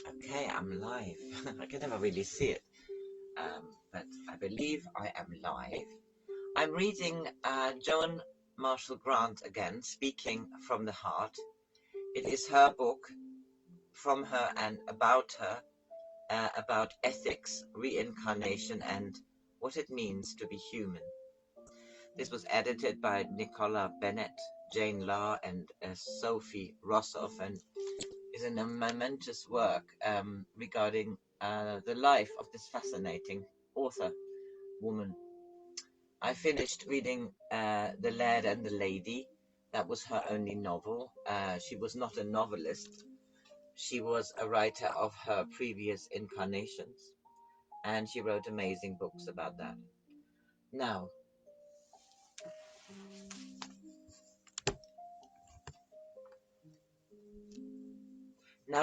Okay, I'm live. I can never really see it, but I believe I am live. I'm reading Joan Marshall Grant again, Speaking from the Heart. It is her book, from her and about her, about ethics, reincarnation, and what it means to be human. This was edited by Nicola Bennett, Jane Law, and Sophie Rossoff, and is a momentous work regarding the life of this fascinating author woman. I finished reading The Lad and the Lady. That was her only novel. She was not a novelist. She was a writer of her previous incarnations, and she wrote amazing books about that. Now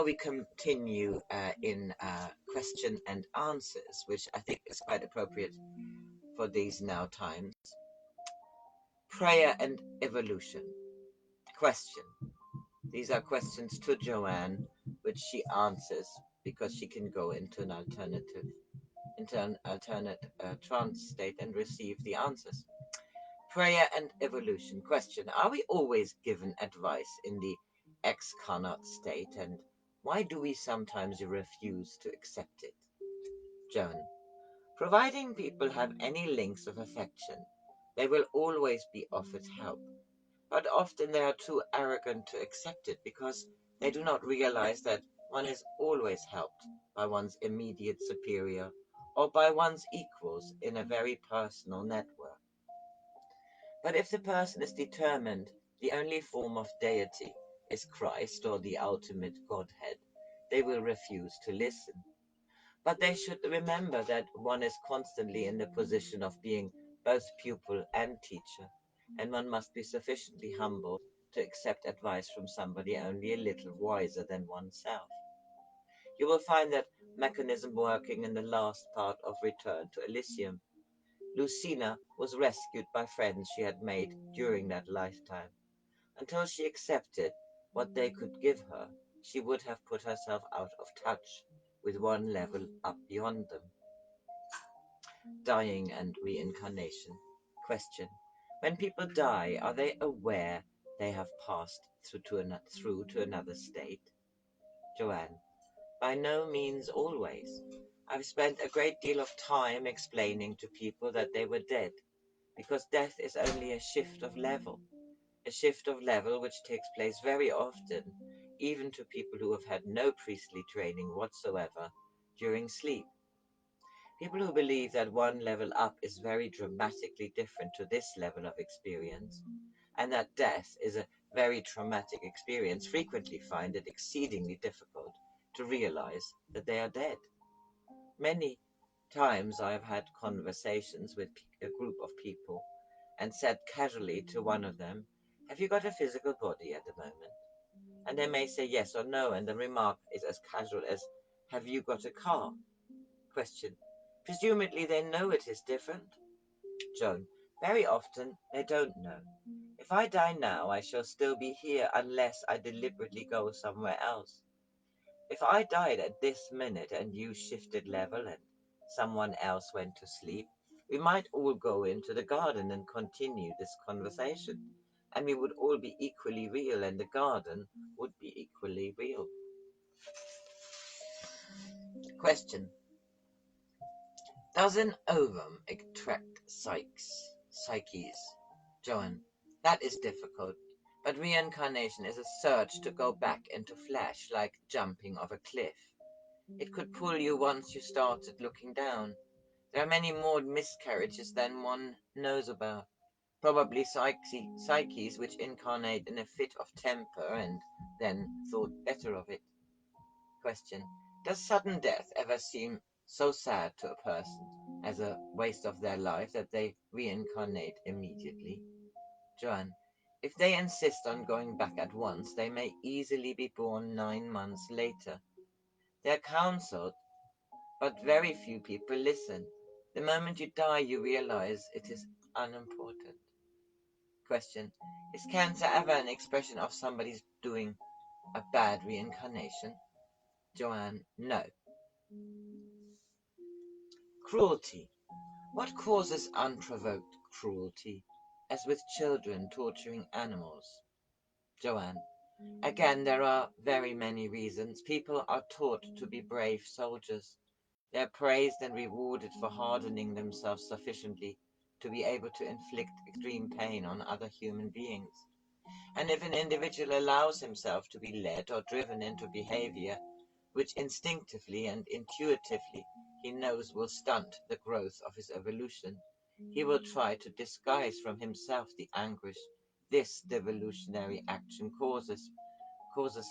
we continue in question and answers, which I think is quite appropriate for these now times. Prayer and evolution. Question. These are questions to Joanne, which she answers because she can go into an alternate trance state and receive the answers. Prayer and evolution. Question. Are we always given advice in the ex-carnate state, and why do we sometimes refuse to accept it? Joan. Providing people have any links of affection, they will always be offered help. But often they are too arrogant to accept it because they do not realize that one is always helped by one's immediate superior or by one's equals in a very personal network. But if the person is determined the only form of deity is Christ or the ultimate Godhead, they will refuse to listen. But they should remember that one is constantly in the position of being both pupil and teacher, and one must be sufficiently humble to accept advice from somebody only a little wiser than oneself. You will find that mechanism working in the last part of Return to Elysium. Lucina was rescued by friends she had made during that lifetime. Until she accepted what they could give her, she would have put herself out of touch with one level up beyond them. Dying and reincarnation. Question. When people die, are they aware they have passed through to another state? Joanne. By no means always. I've spent a great deal of time explaining to people that they were dead, because death is only a shift of level which takes place very often, even to people who have had no priestly training whatsoever during sleep. People who believe that one level up is very dramatically different to this level of experience, and that death is a very traumatic experience, frequently find it exceedingly difficult to realize that they are dead. Many times I have had conversations with a group of people and said casually to one of them, "Have you got a physical body at the moment?" And they may say yes or no, and the remark is as casual as, "Have you got a car?" Question. Presumably they know it is different? Joan. Very often they don't know. If I die now, I shall still be here unless I deliberately go somewhere else. If I died at this minute and you shifted level and someone else went to sleep, we might all go into the garden and continue this conversation, and we would all be equally real, and the garden would be equally real. Question. Does an ovum attract psyches? Joan. That is difficult, but reincarnation is a search to go back into flesh, like jumping off a cliff. It could pull you once you started looking down. There are many more miscarriages than one knows about. Probably psyches which incarnate in a fit of temper and then thought better of it. Question. Does sudden death ever seem so sad to a person as a waste of their life that they reincarnate immediately? Joanne. If they insist on going back at once, they may easily be born 9 months later. They are counseled, but very few people listen. The moment you die, you realize it is unimportant. Question. Is cancer ever an expression of somebody's doing a bad reincarnation? Joanne. No. Cruelty. What causes unprovoked cruelty, as with children torturing animals? Joanne. Again, there are very many reasons. People are taught to be brave soldiers. They are praised and rewarded for hardening themselves sufficiently to be able to inflict extreme pain on other human beings. And if an individual allows himself to be led or driven into behavior which instinctively and intuitively he knows will stunt the growth of his evolution, he will try to disguise from himself the anguish this devolutionary action causes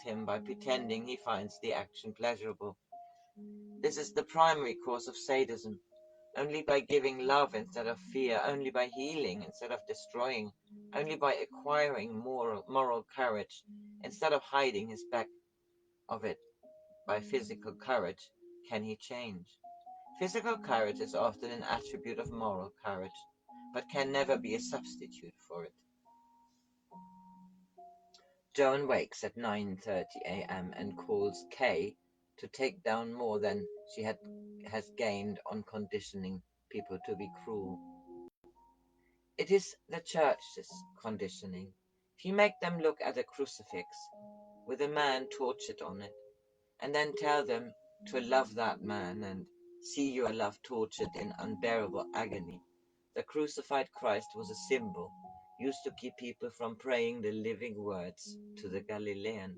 him by pretending he finds the action pleasurable. This is the primary cause of sadism. Only by giving love instead of fear, only by healing instead of destroying, only by acquiring moral courage instead of hiding his back of it by physical courage, can he change. Physical courage is often an attribute of moral courage, but can never be a substitute for it. Joan wakes at 9:30 a.m. and calls Kay to take down more than she has gained on conditioning people to be cruel. It is the church's conditioning. If you make them look at a crucifix with a man tortured on it, and then tell them to love that man and see your love tortured in unbearable agony, the crucified Christ was a symbol used to keep people from praying the living words to the Galilean.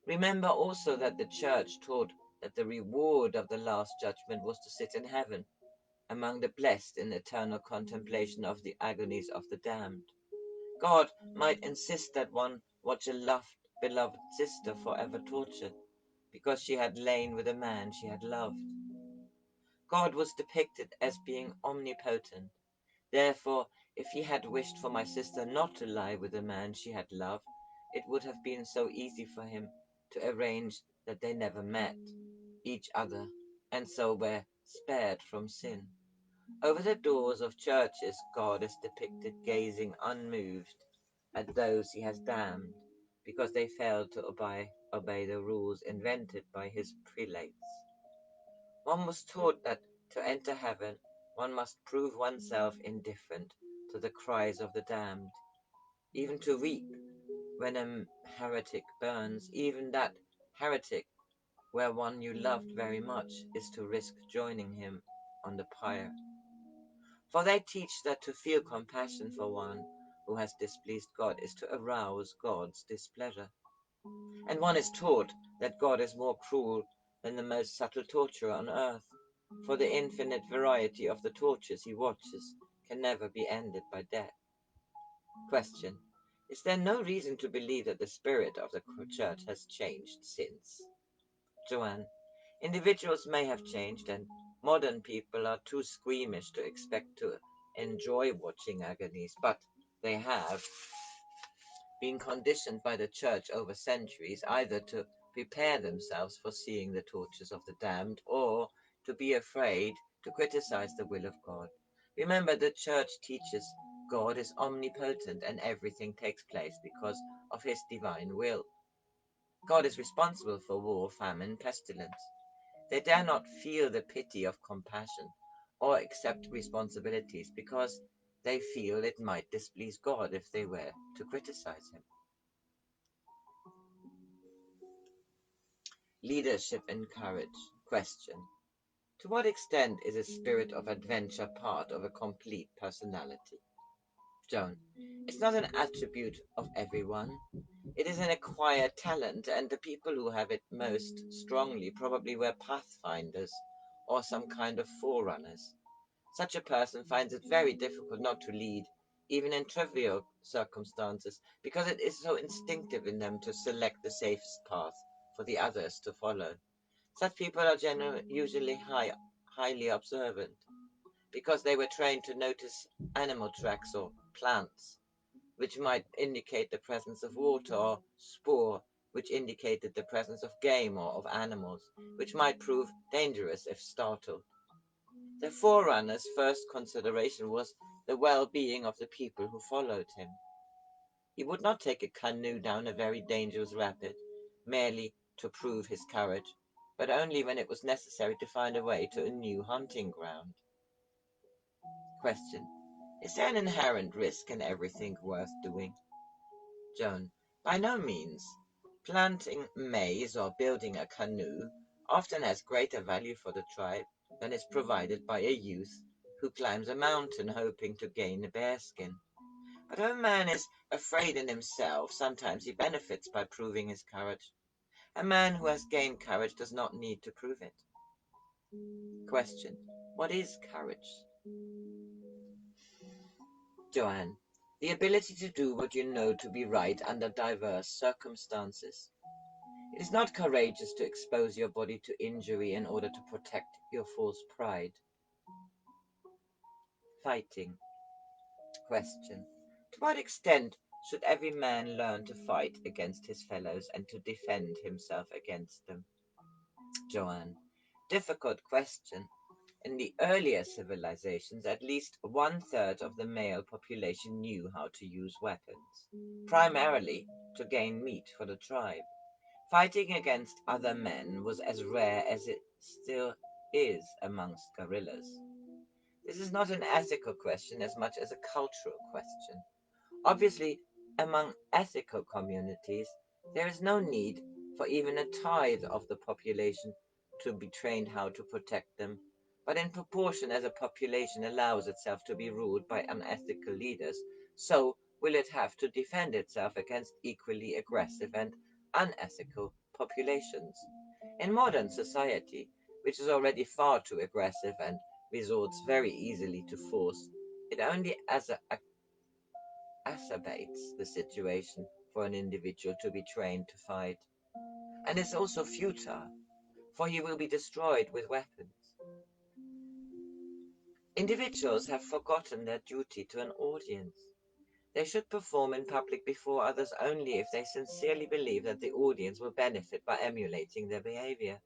Remember also that the church taught that the reward of the last judgment was to sit in heaven, among the blessed in eternal contemplation of the agonies of the damned. God might insist that one watch a beloved sister forever tortured, because she had lain with a man she had loved. God was depicted as being omnipotent. Therefore, if he had wished for my sister not to lie with the man she had loved, it would have been so easy for him to arrange that they never met each other, and so were spared from sin. Over the doors of churches, God is depicted gazing unmoved at those he has damned, because they failed to obey the rules invented by his prelates. One was taught that to enter heaven, one must prove oneself indifferent to the cries of the damned, even to weep when a heretic burns, even that heretic where one you loved very much is to risk joining him on the pyre. For they teach that to feel compassion for one who has displeased God is to arouse God's displeasure. And one is taught that God is more cruel than the most subtle torturer on earth, for the infinite variety of the tortures he watches can never be ended by death. Question. Is there no reason to believe that the spirit of the church has changed since? Joanne. Individuals may have changed, and modern people are too squeamish to expect to enjoy watching agonies, but they have been conditioned by the church over centuries either to prepare themselves for seeing the tortures of the damned or to be afraid to criticize the will of God. Remember, the church teaches God is omnipotent and everything takes place because of his divine will. God is responsible for war, famine, pestilence. They dare not feel the pity of compassion or accept responsibilities because they feel it might displease God if they were to criticize him. Leadership and courage. Question. To what extent is a spirit of adventure part of a complete personality? Joan. It's not an attribute of everyone. It is an acquired talent, and the people who have it most strongly probably were pathfinders or some kind of forerunners. Such a person finds it very difficult not to lead, even in trivial circumstances, because it is so instinctive in them to select the safest path for the others to follow. Such people are usually highly observant, because they were trained to notice animal tracks or plants, which might indicate the presence of water, or spoor, which indicated the presence of game or of animals, which might prove dangerous if startled. The forerunner's first consideration was the well-being of the people who followed him. He would not take a canoe down a very dangerous rapid, merely to prove his courage, but only when it was necessary to find a way to a new hunting ground. Question. Is there an inherent risk in everything worth doing? Joan. By no means. Planting maize or building a canoe often has greater value for the tribe than is provided by a youth who climbs a mountain hoping to gain a bearskin. But if a man is afraid in himself, sometimes he benefits by proving his courage. A man who has gained courage does not need to prove it. Question. What is courage? Joanne. The ability to do what you know to be right under diverse circumstances. It is not courageous to expose your body to injury in order to protect your false pride. Fighting. Question. To what extent should every man learn to fight against his fellows and to defend himself against them? Joanne. Difficult question. In the earlier civilizations, at least 1/3 of the male population knew how to use weapons, primarily to gain meat for the tribe. Fighting against other men was as rare as it still is amongst guerrillas. This is not an ethical question as much as a cultural question. Obviously, among ethical communities, there is no need for even a tithe of the population to be trained how to protect them, but in proportion as a population allows itself to be ruled by unethical leaders, so will it have to defend itself against equally aggressive and unethical populations. In modern society, which is already far too aggressive and resorts very easily to force, it only exacerbates the situation for an individual to be trained to fight. And it's also futile, for he will be destroyed with weapons. Individuals have forgotten their duty to an audience. They should perform in public before others only if they sincerely believe that the audience will benefit by emulating their behavior.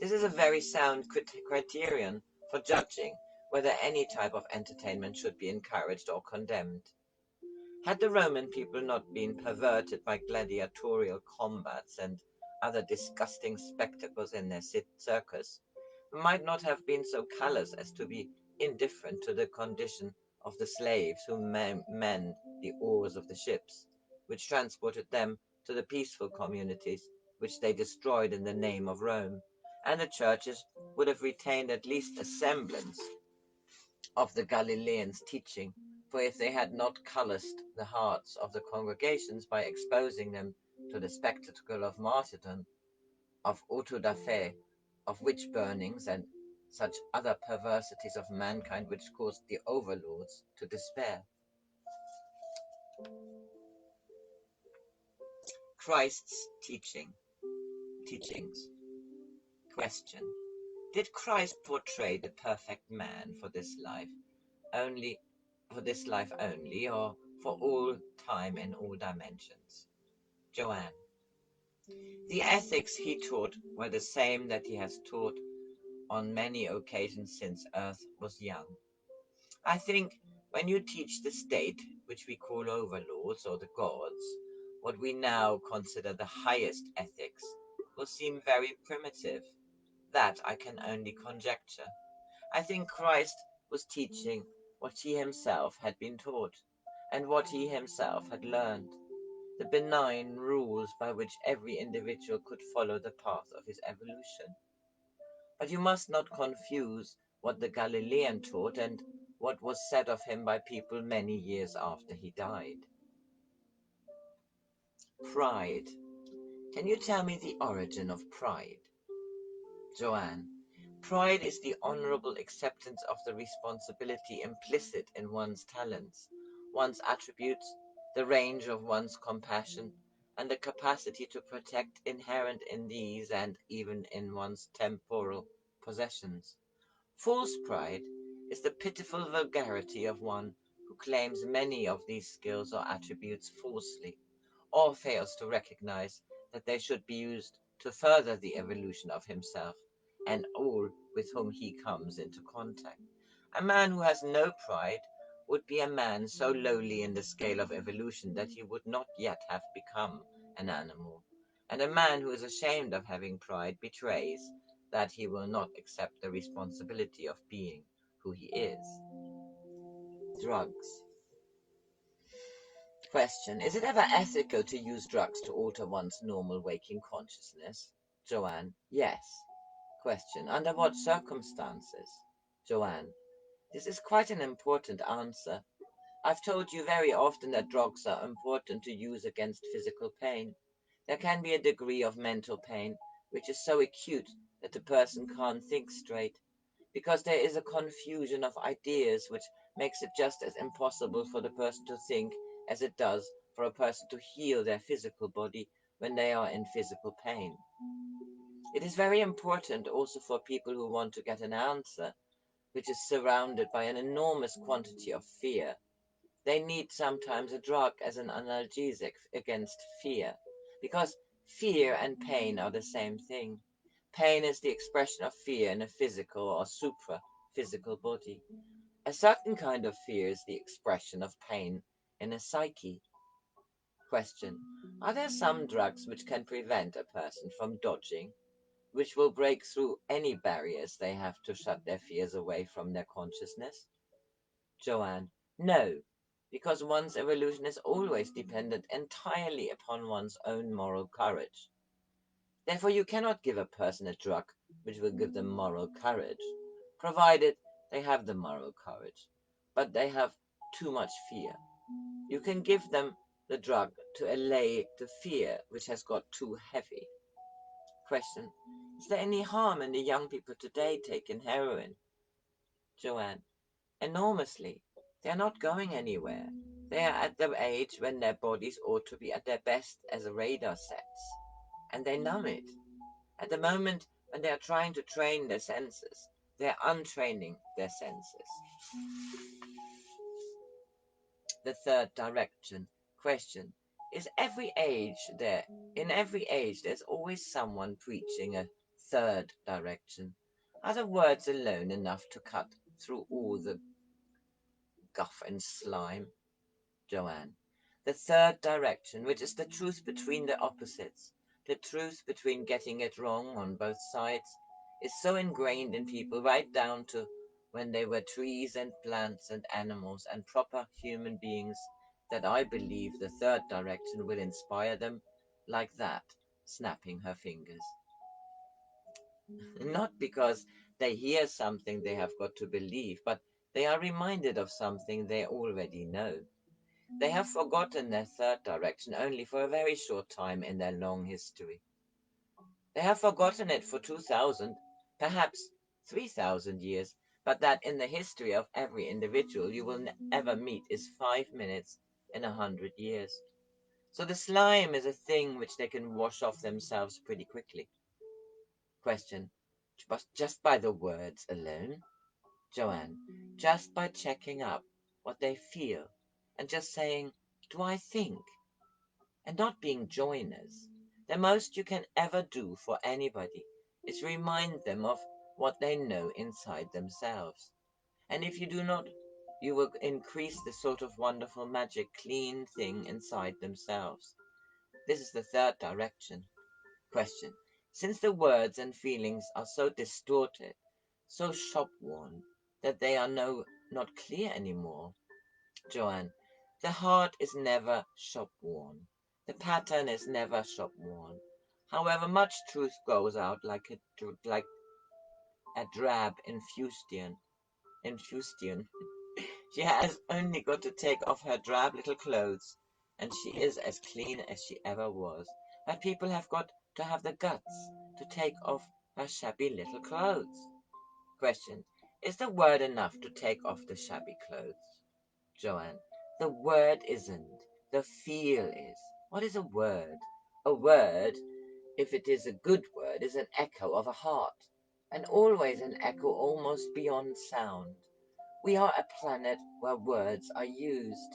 This is a very sound criterion for judging whether any type of entertainment should be encouraged or condemned. Had the Roman people not been perverted by gladiatorial combats and other disgusting spectacles in their circus, we might not have been so callous as to be indifferent to the condition of the slaves who manned the oars of the ships, which transported them to the peaceful communities which they destroyed in the name of Rome, and the churches would have retained at least a semblance of the Galileans' teaching, for if they had not calloused the hearts of the congregations by exposing them to the spectacle of martyrdom, of auto-da-fe, of witch burnings, and such other perversities of mankind which caused the overlords to despair. Christ's teachings. Question. Did Christ portray the perfect man for this life only, or for all time in all dimensions? Joanne. The ethics he taught were the same that he has taught on many occasions since Earth was young. I think when you teach the state, which we call overlords or the gods, what we now consider the highest ethics will seem very primitive. That I can only conjecture. I think Christ was teaching what he himself had been taught, and what he himself had learned, the benign rules by which every individual could follow the path of his evolution. But you must not confuse what the Galilean taught and what was said of him by people many years after he died. Pride. Can you tell me the origin of pride? Joanne. Pride is the honorable acceptance of the responsibility implicit in one's talents, one's attributes, the range of one's compassion, and the capacity to protect inherent in these and even in one's temporal possessions. False pride is the pitiful vulgarity of one who claims many of these skills or attributes falsely, or fails to recognize that they should be used to further the evolution of himself and all with whom he comes into contact. A man who has no pride would be a man so lowly in the scale of evolution that he would not yet have become an animal. And a man who is ashamed of having pride betrays that he will not accept the responsibility of being who he is. Drugs. Question. Is it ever ethical to use drugs to alter one's normal waking consciousness? Joanne. Yes. Question. Under what circumstances? Joanne. This is quite an important answer. I've told you very often that drugs are important to use against physical pain. There can be a degree of mental pain which is so acute that the person can't think straight, because there is a confusion of ideas which makes it just as impossible for the person to think as it does for a person to heal their physical body when they are in physical pain. It is very important also for people who want to get an answer, which is surrounded by an enormous quantity of fear. They need sometimes a drug as an analgesic against fear, because fear and pain are the same thing. Pain is the expression of fear in a physical or supra-physical body. A certain kind of fear is the expression of pain in a psyche. Question. Are there some drugs which can prevent a person from dodging, which will break through any barriers they have to shut their fears away from their consciousness? Joanne. No, because one's evolution is always dependent entirely upon one's own moral courage. Therefore, you cannot give a person a drug which will give them moral courage, provided they have the moral courage, but they have too much fear. You can give them the drug to allay the fear which has got too heavy. Question. Is there any harm in the young people today taking heroin? Joanne. Enormously. They are not going anywhere. They are at the age when their bodies ought to be at their best as a radar sets, and they numb it. At the moment when they are trying to train their senses, they are untraining their senses. The third direction. Question. Is every age there? In every age, there's always someone preaching a third direction. Are the words alone enough to cut through all the guff and slime? Joanne. The third direction, which is the truth between the opposites, the truth between getting it wrong on both sides, is so ingrained in people right down to when they were trees and plants and animals and proper human beings, that I believe the third direction will inspire them like that, snapping her fingers. Not because they hear something they have got to believe, but they are reminded of something they already know. They have forgotten their third direction only for a very short time in their long history. They have forgotten it for 2,000, perhaps 3,000 years, but that in the history of every individual you will ever meet is 5 minutes in 100 years. So the slime is a thing which they can wash off themselves pretty quickly. Question. Just by the words alone? Joanne. Just by checking up what they feel and just saying, do I think? And not being joiners. The most you can ever do for anybody is remind them of what they know inside themselves. And if you do not, you will increase the sort of wonderful magic clean thing inside themselves. This is the third direction. Question. Since the words and feelings are so distorted, so shop-worn, that they are not clear anymore. Joanne. The heart is never shop-worn. The pattern is never shop-worn. However much truth goes out like a drab infusion. She has only got to take off her drab little clothes, and she is as clean as she ever was. But people have got to have the guts to take off her shabby little clothes. Question. Is the word enough to take off the shabby clothes? Joanne. The word isn't. The feel is. What is a word? A word, if it is a good word, is an echo of a heart, and always an echo almost beyond sound. We are a planet where words are used.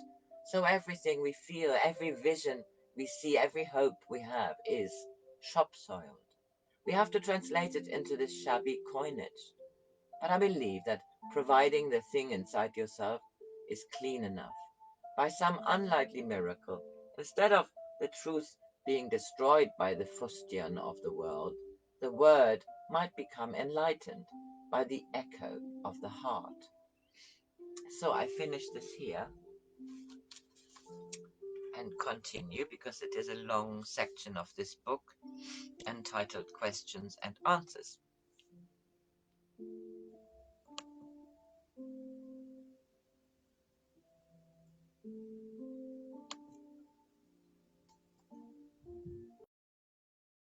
So everything we feel, every vision we see, every hope we have is shop-soiled. We have to translate it into this shabby coinage. But I believe that providing the thing inside yourself is clean enough. By some unlikely miracle, instead of the truth being destroyed by the fustian of the world, the word might become enlightened by the echo of the heart. So I finish this here and continue because it is a long section of this book entitled Questions and Answers.